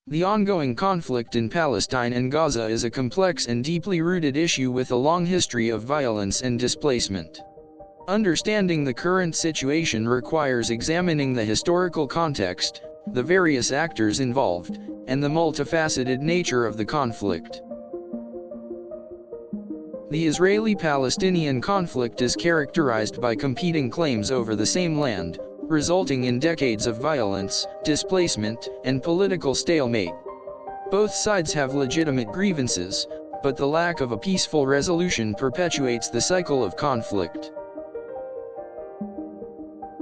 The ongoing conflict in Palestine and Gaza is a complex and deeply rooted issue with a long history of violence and displacement. Understanding the current situation requires examining the historical context, the various actors involved, and the multifaceted nature of the conflict. The Israeli-Palestinian conflict is characterized by competing claims over the same land, resulting in decades of violence, displacement, and political stalemate. Both sides have legitimate grievances, but the lack of a peaceful resolution perpetuates the cycle of conflict.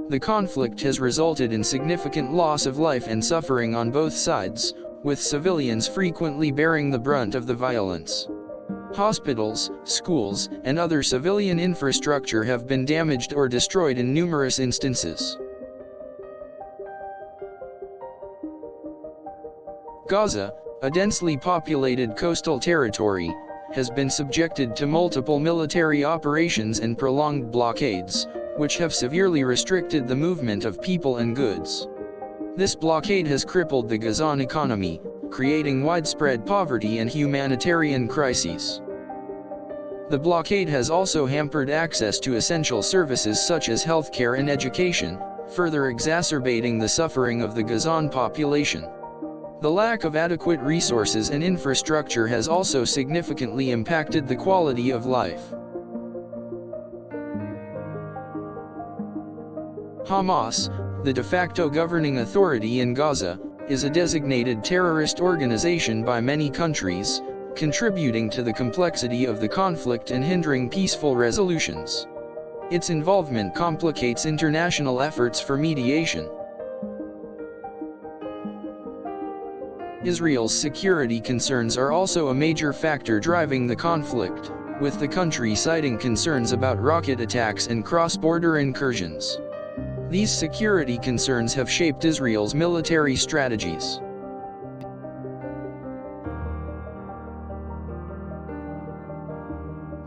The conflict has resulted in significant loss of life and suffering on both sides, with civilians frequently bearing the brunt of the violence. Hospitals, schools, and other civilian infrastructure have been damaged or destroyed in numerous instances. Gaza, a densely populated coastal territory, has been subjected to multiple military operations and prolonged blockades, which have severely restricted the movement of people and goods. This blockade has crippled the Gazan economy, creating widespread poverty and humanitarian crises. The blockade has also hampered access to essential services such as healthcare and education, further exacerbating the suffering of the Gazan population. The lack of adequate resources and infrastructure has also significantly impacted the quality of life. Hamas, the de facto governing authority in Gaza, is a designated terrorist organization by many countries, contributing to the complexity of the conflict and hindering peaceful resolutions. Its involvement complicates international efforts for mediation. Israel's security concerns are also a major factor driving the conflict, with the country citing concerns about rocket attacks and cross-border incursions. These security concerns have shaped Israel's military strategies.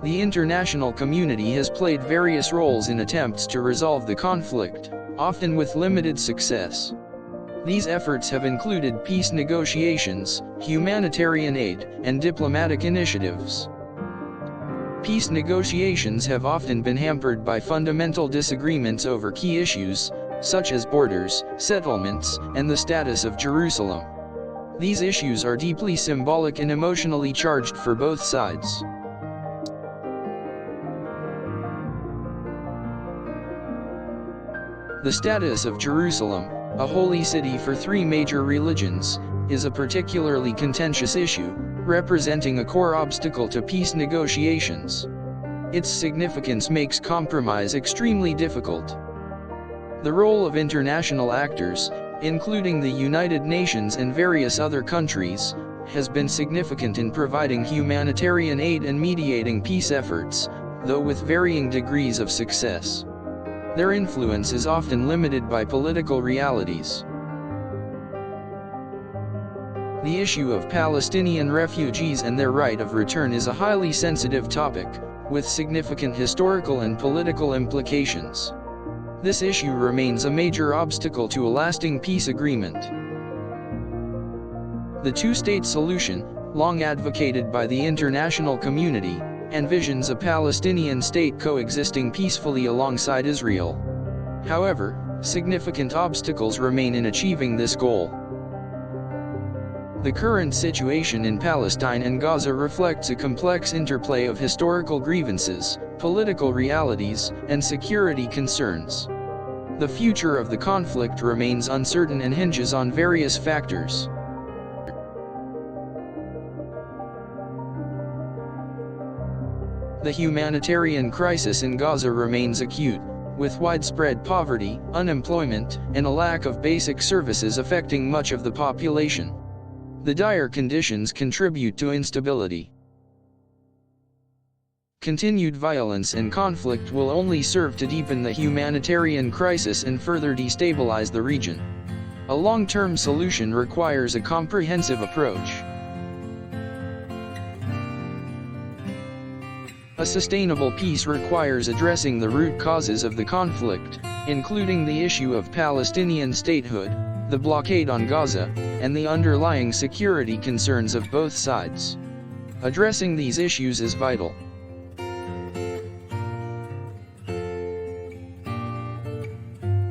The international community has played various roles in attempts to resolve the conflict, often with limited success. These efforts have included peace negotiations, humanitarian aid, and diplomatic initiatives. Peace negotiations have often been hampered by fundamental disagreements over key issues, such as borders, settlements, and the status of Jerusalem. These issues are deeply symbolic and emotionally charged for both sides. The status of Jerusalem, a holy city for three major religions, is a particularly contentious issue, representing a core obstacle to peace negotiations. Its significance makes compromise extremely difficult. The role of international actors, including the United Nations and various other countries, has been significant in providing humanitarian aid and mediating peace efforts, though with varying degrees of success. Their influence is often limited by political realities. The issue of Palestinian refugees and their right of return is a highly sensitive topic, with significant historical and political implications. This issue remains a major obstacle to a lasting peace agreement. The two-state solution, long advocated by the international community, envisions a Palestinian state coexisting peacefully alongside Israel. However, significant obstacles remain in achieving this goal. The current situation in Palestine and Gaza reflects a complex interplay of historical grievances, political realities, and security concerns. The future of the conflict remains uncertain and hinges on various factors. The humanitarian crisis in Gaza remains acute, with widespread poverty, unemployment, and a lack of basic services affecting much of the population. The dire conditions contribute to instability. Continued violence and conflict will only serve to deepen the humanitarian crisis and further destabilize the region. A long-term solution requires a comprehensive approach. A sustainable peace requires addressing the root causes of the conflict, including the issue of Palestinian statehood, the blockade on Gaza, and the underlying security concerns of both sides. Addressing these issues is vital.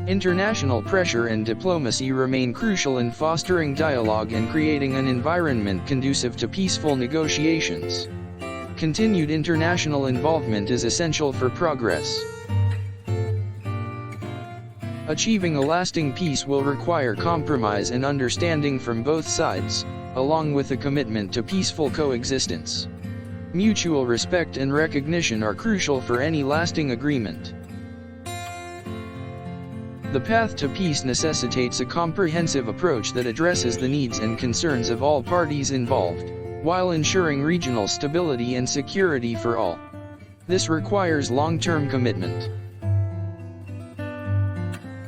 International pressure and diplomacy remain crucial in fostering dialogue and creating an environment conducive to peaceful negotiations. Continued international involvement is essential for progress. Achieving a lasting peace will require compromise and understanding from both sides, along with a commitment to peaceful coexistence. Mutual respect and recognition are crucial for any lasting agreement. The path to peace necessitates a comprehensive approach that addresses the needs and concerns of all parties involved, while ensuring regional stability and security for all. This requires long-term commitment.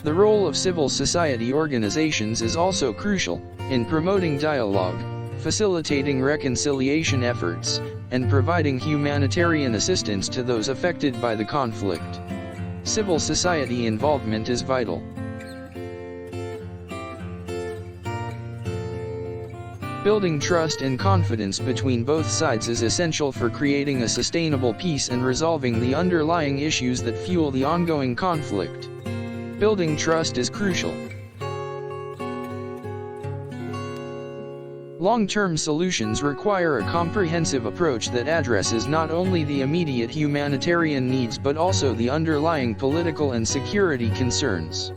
The role of civil society organizations is also crucial, in promoting dialogue, facilitating reconciliation efforts, and providing humanitarian assistance to those affected by the conflict. Civil society involvement is vital. Building trust and confidence between both sides is essential for creating a sustainable peace and resolving the underlying issues that fuel the ongoing conflict. Building trust is crucial. Long-term solutions require a comprehensive approach that addresses not only the immediate humanitarian needs but also the underlying political and security concerns.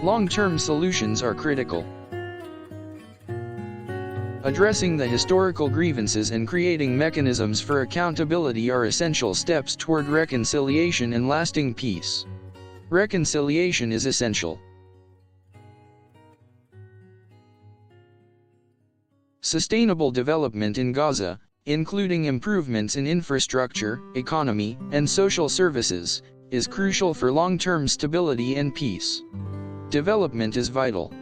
Long-term solutions are critical. Addressing the historical grievances and creating mechanisms for accountability are essential steps toward reconciliation and lasting peace. Reconciliation is essential. Sustainable development in Gaza, including improvements in infrastructure, economy, and social services, is crucial for long-term stability and peace. Development is vital.